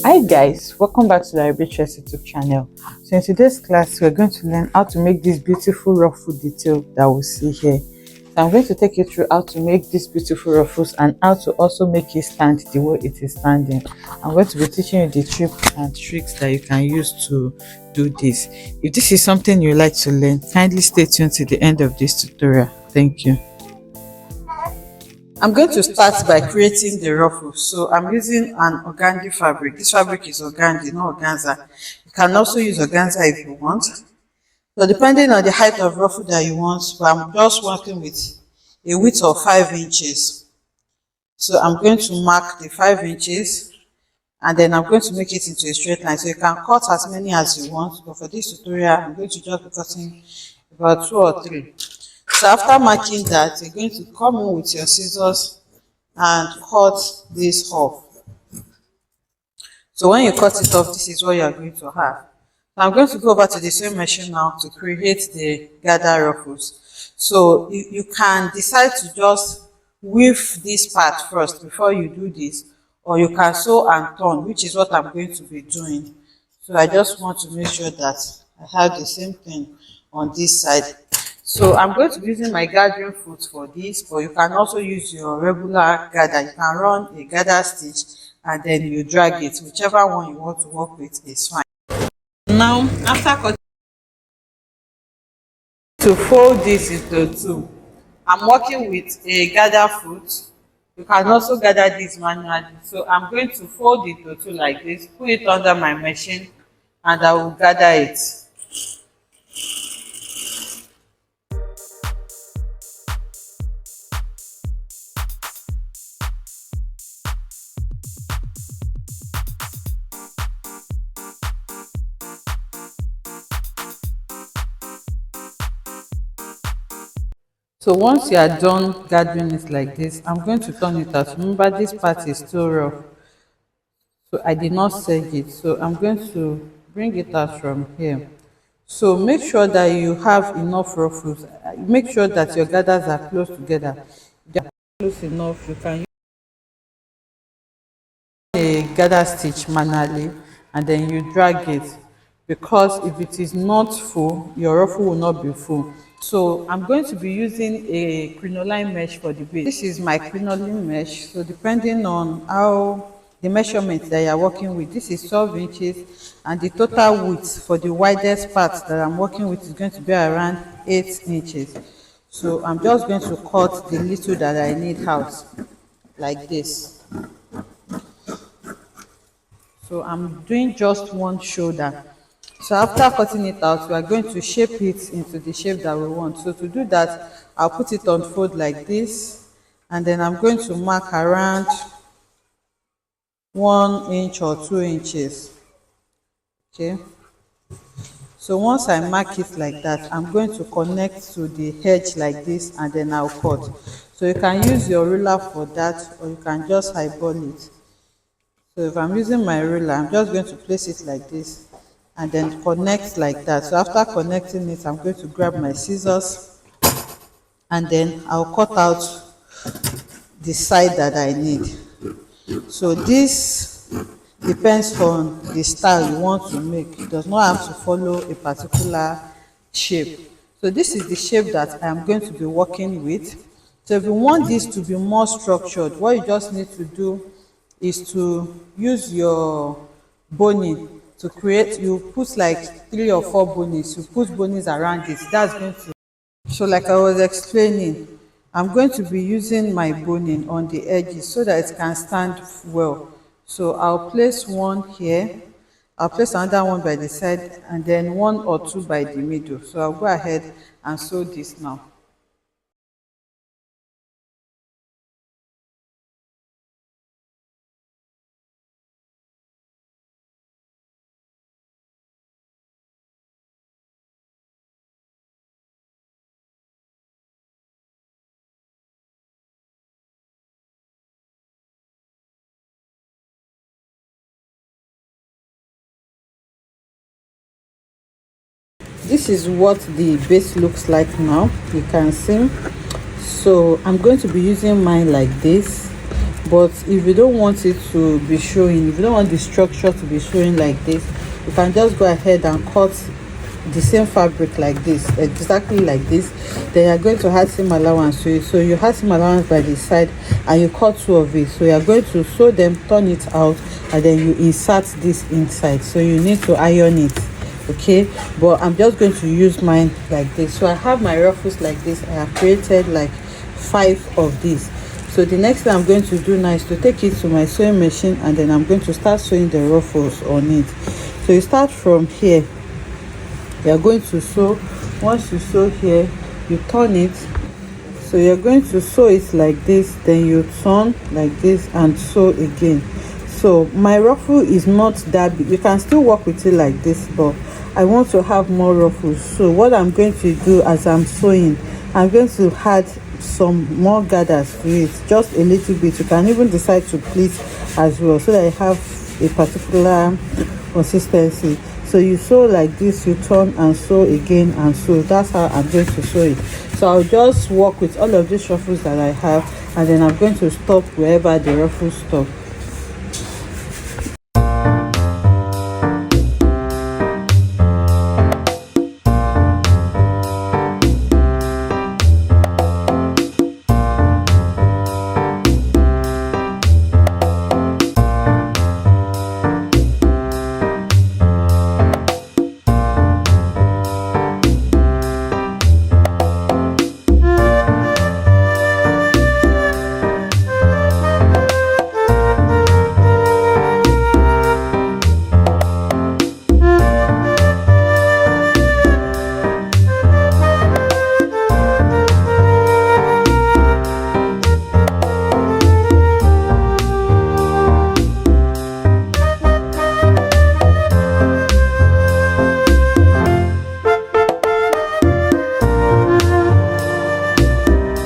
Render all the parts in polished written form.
Hi guys, welcome back to the Arbitress YouTube channel. So in today's class, we're going to learn how to make this beautiful ruffle detail that we see here. So I'm going to take you through how to make these beautiful ruffles and how to also make it stand the way it is standing. I'm going to be teaching you the tips and tricks that you can use to do this. If this is something you like to learn, kindly stay tuned to the end of this tutorial. Thank you. I'm going to start by creating the ruffle. So I'm using an organdy fabric. This fabric is organdy, not organza. You can also use organza if you want. So depending on the height of ruffle that you want, but I'm just working with a width of 5 inches. So I'm going to mark the 5 inches and then I'm going to make it into a straight line. So you can cut as many as you want, but for this tutorial, I'm going to just be cutting about 2 or 3. So after marking that, you're going to come in with your scissors and cut this off. So when you cut it off, this is what you are going to have. So I'm going to go over to the same machine now to create the gather ruffles. So you can decide to just weave this part first before you do this, or you can sew and turn, which is what I'm going to be doing. So I just want to make sure that I have the same thing on this side. So I'm going to be using my gathering foot for this, but you can also use your regular gather. You can run a gather stitch and then you drag it. Whichever one you want to work with is fine. Now, after cutting, to fold this into 2, I'm working with a gather foot. You can also gather this manually. So I'm going to fold it into 2 like this, put it under my machine, and I will gather it. So once you are done gathering it like this, I'm going to turn it out. Remember, this part is still rough, so I did not seg it. So I'm going to bring it out from here. So make sure that you have enough ruffles. Make sure that your gathers are close together. If they are close enough, you can use a gather stitch manually and then you drag it, because if it is not full, your ruffle will not be full. So I'm going to be using a crinoline mesh for the base. This is my crinoline mesh. So depending on how the measurement that you are working with, this is 12 inches and the total width for the widest part that I'm working with is going to be around 8 inches. So I'm just going to cut the little that I need out like this. So I'm doing just one shoulder. So after cutting it out, we are going to shape it into the shape that we want. So to do that, I'll put it on fold like this, and then I'm going to mark around 1 inch or 2 inches. Okay. So once I mark it like that, I'm going to connect to the edge like this, and then I'll cut. So you can use your ruler for that, or you can just eyeball it. So if I'm using my ruler, I'm just going to place it like this and then connect like that. So after connecting it, I'm going to grab my scissors and then I'll cut out the side that I need. So this depends on the style you want to make. It does not have to follow a particular shape. So this is the shape that I'm going to be working with. So if you want this to be more structured, what you just need to do is to use your boning to create. You put like 3 or 4 bonies. You put bonies around it. That's going to. So like I was explaining, I'm going to be using my boning on the edges so that it can stand well. So I'll place one here. I'll place another one by the side and then 1 or 2 by the middle. So I'll go ahead and sew this now. This is what the base looks like now. You can see. So I'm going to be using mine like this, But if you don't want it to be showing, if you don't want the structure to be showing like this, you can just go ahead and cut the same fabric like this, exactly like this. Then you're going to add seam allowance to it. So you add seam allowance by the side and you cut two of it. So you're going to sew them, turn it out, and then you insert this inside. So you need to iron it, okay? But I'm just going to use mine like this. So I have my ruffles like this. I have created like 5 of these. So the next thing I'm going to do now is to take it to my sewing machine, and then I'm going to start sewing the ruffles on it. So you start from here. You're going to sew. Once you sew here, you turn it. So you're going to sew it like this, then you turn like this and sew again. So my ruffle is not that big. You can still work with it like this, but I want to have more ruffles. So what I'm going to do as I'm sewing, I'm going to add some more gathers to it, just a little bit. You can even decide to pleat as well, so that I have a particular consistency. So you sew like this, you turn and sew again and sew. That's how I'm going to sew it. So I'll just work with all of these ruffles that I have, and then I'm going to stop wherever the ruffles stop.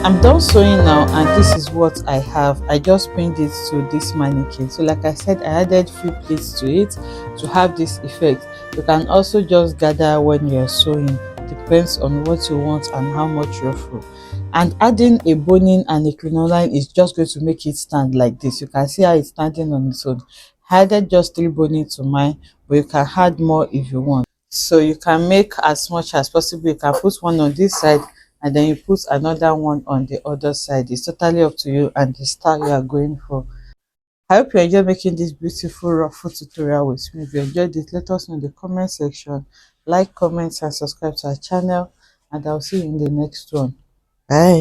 I'm done sewing now, and this is what I have. I just pinned it to this mannequin. So like I said, I added few pleats to it to have this effect. You can also just gather when you're sewing, depends on what you want and how much ruffle. And adding a boning and a crinoline is just going to make it stand like this. You can see how it's standing on its own. I added just 3 boning to mine, but you can add more if you want. So you can make as much as possible. You can put one on this side, and then you put another one on the other side. It's totally up to you and the style you are going for. I hope you enjoy making this beautiful ruffle tutorial with me. If you enjoyed it, let us know in the comment section. Like, comment, and subscribe to our channel, and I'll see you in the next one. Bye.